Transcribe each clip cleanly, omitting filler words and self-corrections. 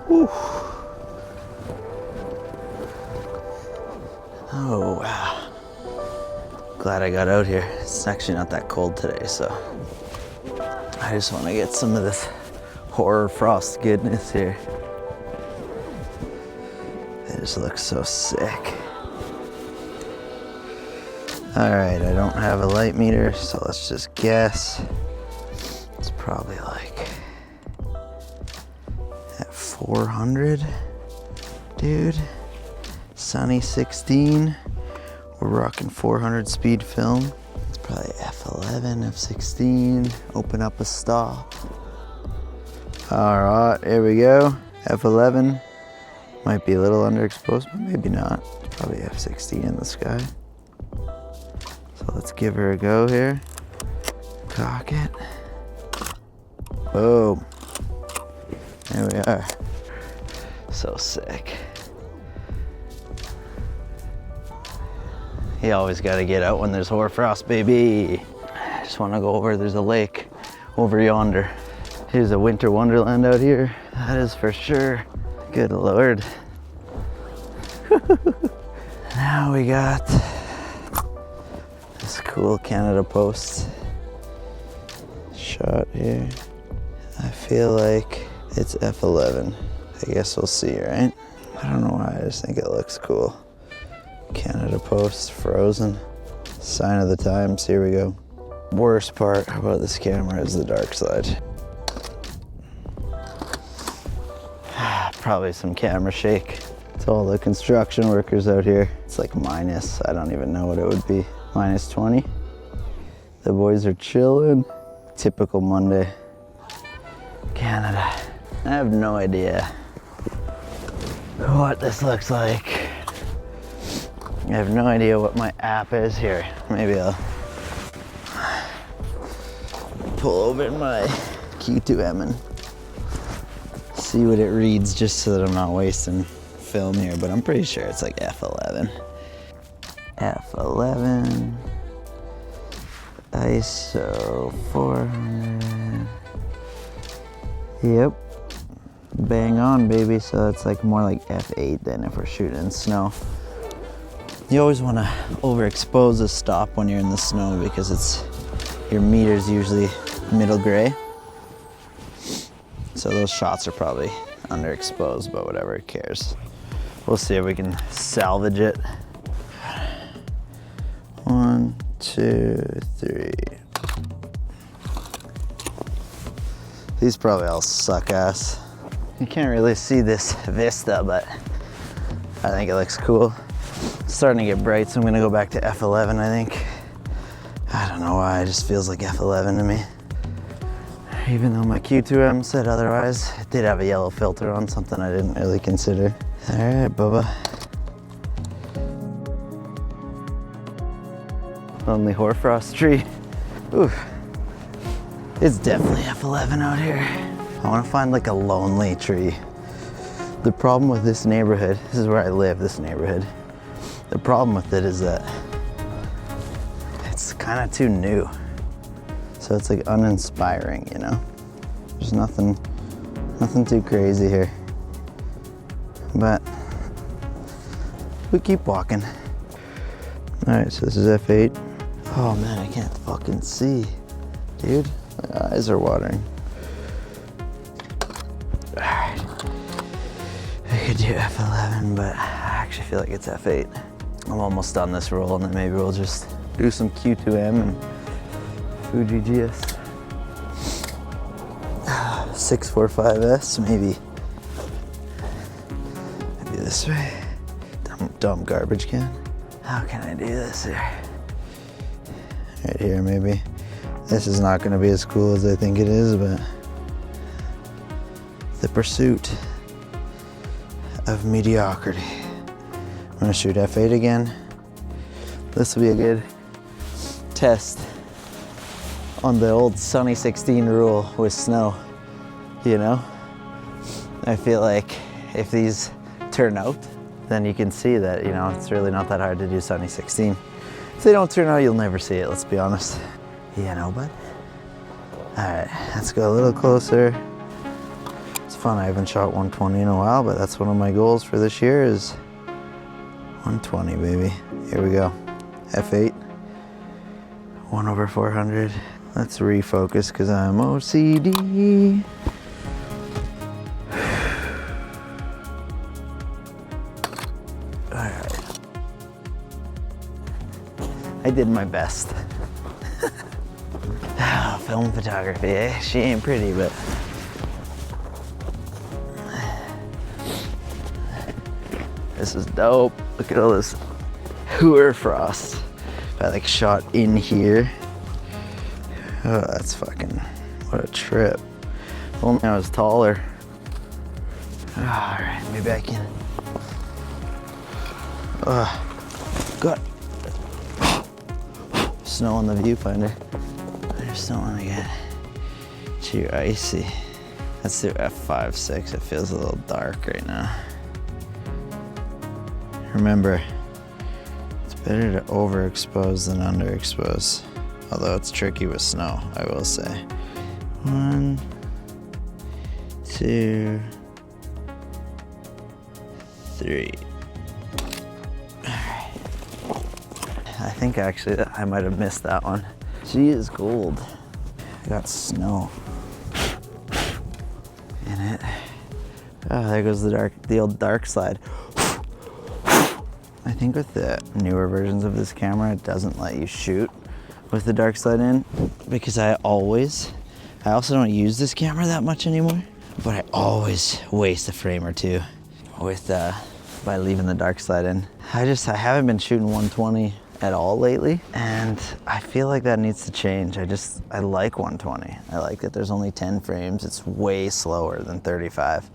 Whew. Oh, wow. Glad I got out here. It's actually not that cold today, so I just want to get some of this horror frost goodness here. It just looks so sick. All right, I don't have a light meter, so let's just guess. It's probably like at 400, dude. Sunny 16. We're rocking 400 speed film. It's probably F11, F16. Open up a stop. All right, here we go. F11. Might be a little underexposed, but maybe not. It's probably F16 in the sky. So let's give her a go here. Cock it. Boom. There we are. So sick. You always gotta get out when there's hoarfrost, baby. I just wanna go over, there's a lake over yonder. Here's a winter wonderland out here. That is for sure. Good Lord. Now we got this cool Canada Post shot here. I feel like it's F11. I guess we'll see, right? I don't know why, I just think it looks cool. Canada Post, frozen. Sign of the times, here we go. Worst part about this camera is the dark side. Probably some camera shake. It's all the construction workers out here. It's like minus, I don't even know what it would be. Minus 20. The boys are chilling. Typical Monday. Canada. I have no idea what this looks like. I have no idea what my app is here. Maybe I'll pull over my Q2M and see what it reads just so that I'm not wasting film here, but I'm pretty sure it's like F11. F11. ISO 400. Yep. Bang on, baby. So it's like more like F8 than if we're shooting in snow. You always want to overexpose a stop when you're in the snow because it's your meter's usually middle gray. So those shots are probably underexposed, but whatever, who cares. We'll see if we can salvage it. 1, 2, 3. These probably all suck ass. You can't really see this vista, but I think it looks cool. It's starting to get bright, so I'm gonna go back to F11, I think. I don't know why, it just feels like F11 to me. Even though my Q2M said otherwise, it did have a yellow filter on, something I didn't really consider. All right, Bubba. Lonely hoarfrost tree. Oof. It's definitely F11 out here. I wanna find like a lonely tree. The problem with this neighborhood, this is where I live, this neighborhood. The problem with it is that it's kind of too new. So it's like uninspiring, you know? There's nothing too crazy here. But we keep walking. All right, so this is F8. Oh man, I can't fucking see, dude. My eyes are watering. All right, I could do F11, but I actually feel like it's F8. I'm almost done this roll, and then maybe we'll just do some Q2M and Fuji GS. 645S, maybe. Maybe this way. Dumb garbage can. How can I do this here? Right here, maybe. This is not gonna be as cool as I think it is, but the pursuit of mediocrity. I'm gonna shoot F8 again. This will be a good test on the old sunny 16 rule with snow, you know? I feel like if these turn out, then you can see that, you know, it's really not that hard to do sunny 16. If they don't turn out, you'll never see it, let's be honest. You know, bud? All right, let's go a little closer. Let's fun. I haven't shot 120 in a while, but that's one of my goals for this year is 120, baby. Here we go. F8, 1/400. Let's refocus because I'm OCD. All right. I did my best. Film photography, eh? She ain't pretty, but this is dope. Look at all this hoar frost. If I like shot in here. Oh, that's fucking, what a trip. If only I was taller. All right, maybe I can. Got snow on the viewfinder. I just don't want to get too icy. Let's do f5.6. It feels a little dark right now. Remember, it's better to overexpose than underexpose. Although it's tricky with snow, I will say. 1, 2, 3. Alright. I think actually I might have missed that one. She is gold. I got snow in it. Oh, there goes the old dark slide. I think with the newer versions of this camera, it doesn't let you shoot with the dark slide in because I also don't use this camera that much anymore, but I always waste a frame or two with by leaving the dark slide in. I haven't been shooting 120 at all lately, and I feel like that needs to change. I like 120. I like that there's only 10 frames. It's way slower than 35.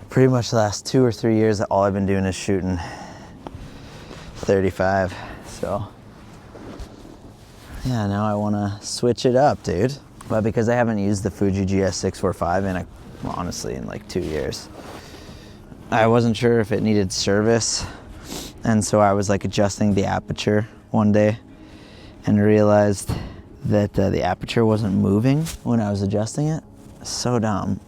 Pretty much the last 2 or 3 years, all I've been doing is shooting 35. So yeah, now I want to switch it up, dude. But because I haven't used the Fuji GS645 honestly in like 2 years, I wasn't sure if it needed service. And so I was like adjusting the aperture one day and realized that the aperture wasn't moving when I was adjusting it. So dumb,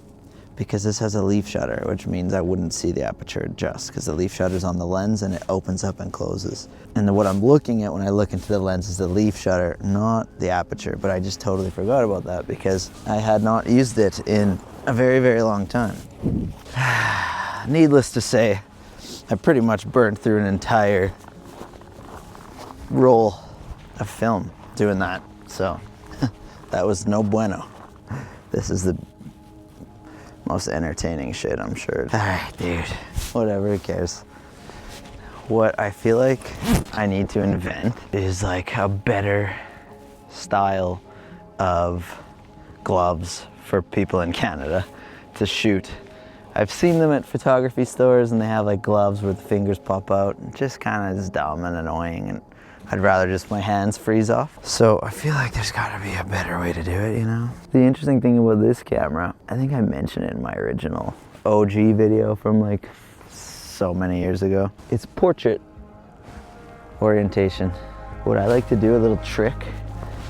because this has a leaf shutter, which means I wouldn't see the aperture adjust because the leaf shutter's on the lens and it opens up and closes. And what I'm looking at when I look into the lens is the leaf shutter, not the aperture. But I just totally forgot about that because I had not used it in a very, very long time. Needless to say, I pretty much burned through an entire roll of film doing that. So that was no bueno. This is the most entertaining shit, I'm sure. All right, dude, whatever, who cares? What I feel like I need to invent is like a better style of gloves for people in Canada to shoot. I've seen them at photography stores and they have like gloves where the fingers pop out. Just kind of just dumb and annoying, and I'd rather just my hands freeze off. So I feel like there's gotta be a better way to do it, you know? The interesting thing about this camera, I think I mentioned it in my original OG video from like so many years ago. It's portrait orientation. What I like to do, a little trick,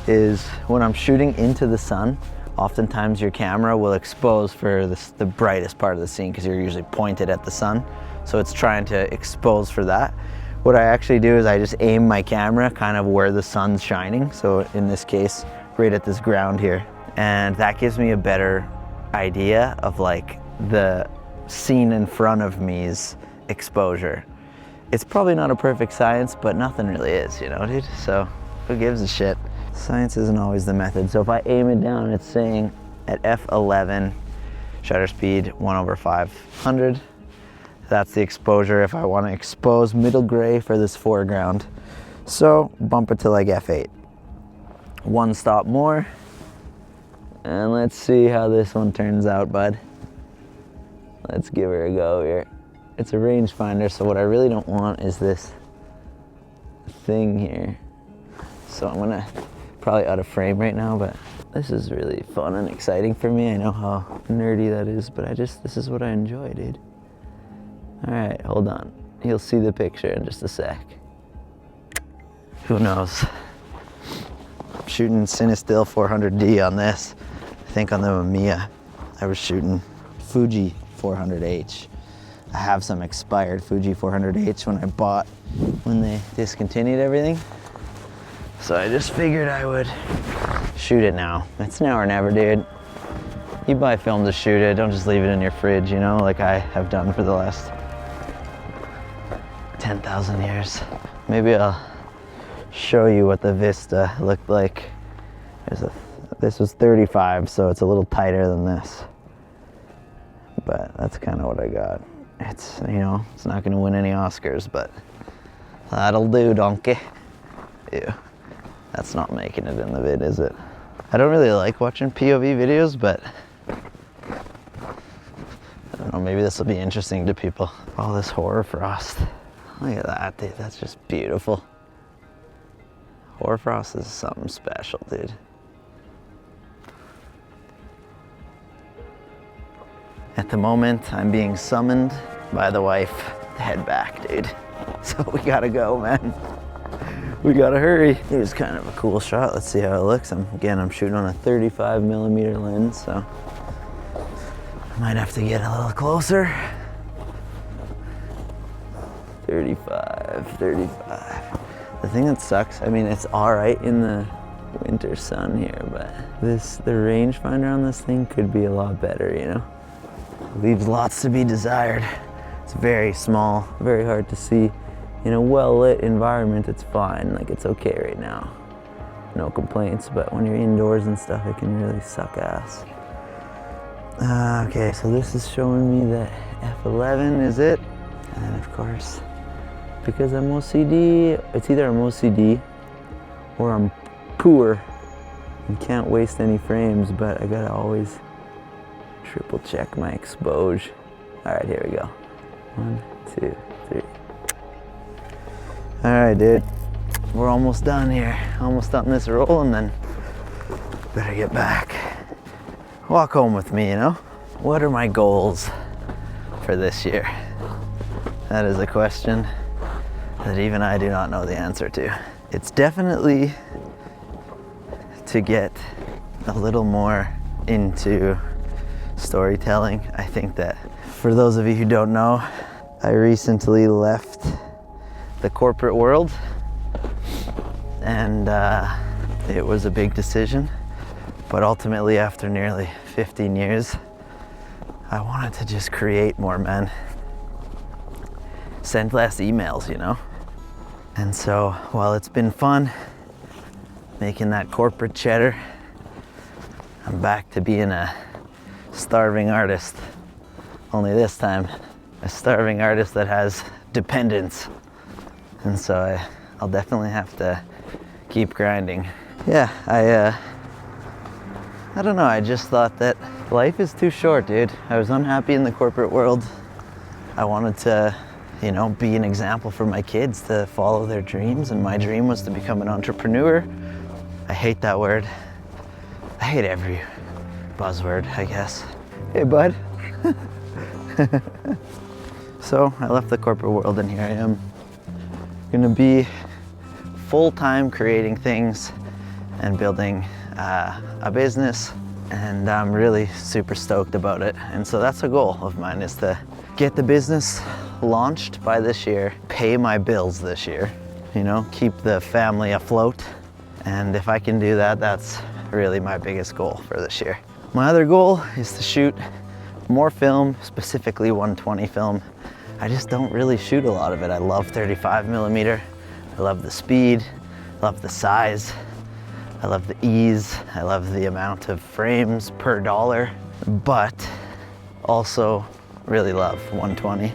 is when I'm shooting into the sun, oftentimes your camera will expose for the brightest part of the scene because you're usually pointed at the sun. So it's trying to expose for that. What I actually do is I just aim my camera kind of where the sun's shining. So in this case, right at this ground here. And that gives me a better idea of like the scene in front of me's exposure. It's probably not a perfect science, but nothing really is, you know, dude? So who gives a shit? Science isn't always the method. So if I aim it down, it's saying at f11, shutter speed 1/500. That's the exposure if I want to expose middle gray for this foreground. So bump it to like f8. One stop more. And let's see how this one turns out, bud. Let's give her a go here. It's a rangefinder, so what I really don't want is this thing here. So I'm gonna probably out of frame right now, but this is really fun and exciting for me. I know how nerdy that is, but this is what I enjoy, dude. All right, hold on. You'll see the picture in just a sec. Who knows? I'm shooting Cinestill 400D on this. I think on the Mamiya, I was shooting Fuji 400H. I have some expired Fuji 400H when they discontinued everything. So I just figured I would shoot it now. It's now or never, dude. You buy film to shoot it, don't just leave it in your fridge, you know, like I have done for the last 10,000 years. Maybe I'll show you what the Vista looked like. This was 35, so it's a little tighter than this. But that's kind of what I got. It's, you know, it's not gonna win any Oscars, but that'll do, donkey. Ew, that's not making it in the vid, is it? I don't really like watching POV videos, but I don't know, maybe this will be interesting to people. All this hoarfrost. Look at that, dude, that's just beautiful. Hoarfrost is something special, dude. At the moment, I'm being summoned by the wife to head back, dude. So we gotta go, man. We gotta hurry. Here's kind of a cool shot. Let's see how it looks. I'm shooting on a 35mm lens, so I might have to get a little closer. 35. The thing that sucks, I mean, it's all right in the winter sun here, but the rangefinder on this thing could be a lot better, you know? Leaves lots to be desired. It's very small, very hard to see. In a well-lit environment, it's fine, like it's okay right now. No complaints, but when you're indoors and stuff, it can really suck ass. Okay, so this is showing me that F11 is it. And then of course, because I'm OCD, it's either I'm OCD or I'm poor and can't waste any frames, but I gotta always triple check my exposure. All right, here we go. 1, 2, 3. All right, dude. We're almost done here. Almost done this roll, and then better get back. Walk home with me, you know? What are my goals for this year? That is a question that even I do not know the answer to. It's definitely to get a little more into storytelling. I think that for those of you who don't know, I recently left the corporate world, and it was a big decision, but ultimately after nearly 15 years, I wanted to just create more, man. Send less emails, you know? And so while it's been fun making that corporate cheddar, I'm back to being a starving artist. Only this time, a starving artist that has dependents. And so I'll definitely have to keep grinding. Yeah, I don't know, I just thought that life is too short, dude. I was unhappy in the corporate world. I wanted to, you know, be an example for my kids to follow their dreams, and my dream was to become an entrepreneur. I hate that word. I hate every buzzword, I guess. Hey, bud. So I left the corporate world, and here I am. Gonna be full-time creating things and building a business, and I'm really super stoked about it. And so that's a goal of mine, is to get the business launched by this year, pay my bills this year, you know, keep the family afloat. And if I can do that, that's really my biggest goal for this year. My other goal is to shoot more film, specifically 120 film. I just don't really shoot a lot of it. I love 35mm. I love the speed, I love the size, I love the ease, I love the amount of frames per dollar, but also really love 120,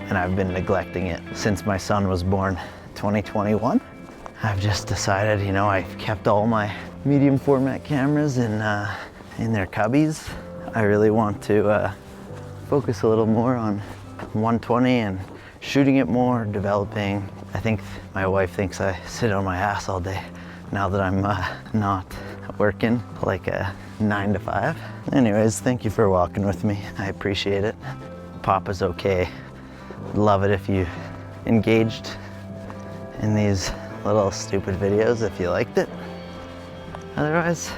and I've been neglecting it since my son was born 2021. I've just decided, you know, I've kept all my medium format cameras in their cubbies. I really want to focus a little more on 120 and shooting it more, developing. I think my wife thinks I sit on my ass all day now that I'm not working like a 9 to 5. Anyways, thank you for walking with me. I appreciate it. Papa's okay. Love it if you engaged in these little stupid videos if you liked it. Otherwise,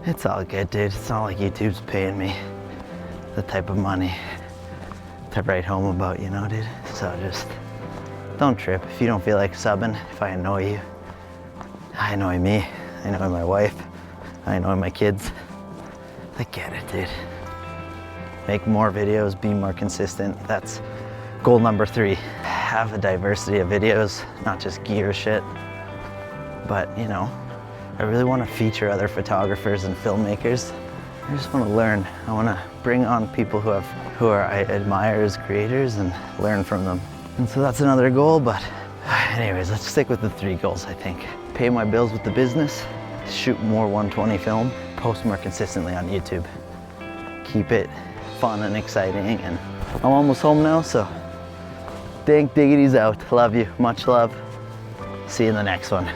it's all good, dude. It's not like YouTube's paying me the type of money to write home about, you know, dude? So just don't trip. If you don't feel like subbing, if I annoy you, I annoy me, I annoy my wife, I annoy my kids. I get it, dude. Make more videos, be more consistent. That's goal number 3. Have a diversity of videos, not just gear shit. But, you know, I really want to feature other photographers and filmmakers. I just want to learn. I want to bring on people who I admire as creators and learn from them. And so that's another goal, but anyways, let's stick with the 3 goals, I think. Pay my bills with the business, shoot more 120 film, post more consistently on YouTube. Keep it fun and exciting, and I'm almost home now, so Dank Diggity's out. Love you, much love. See you in the next one.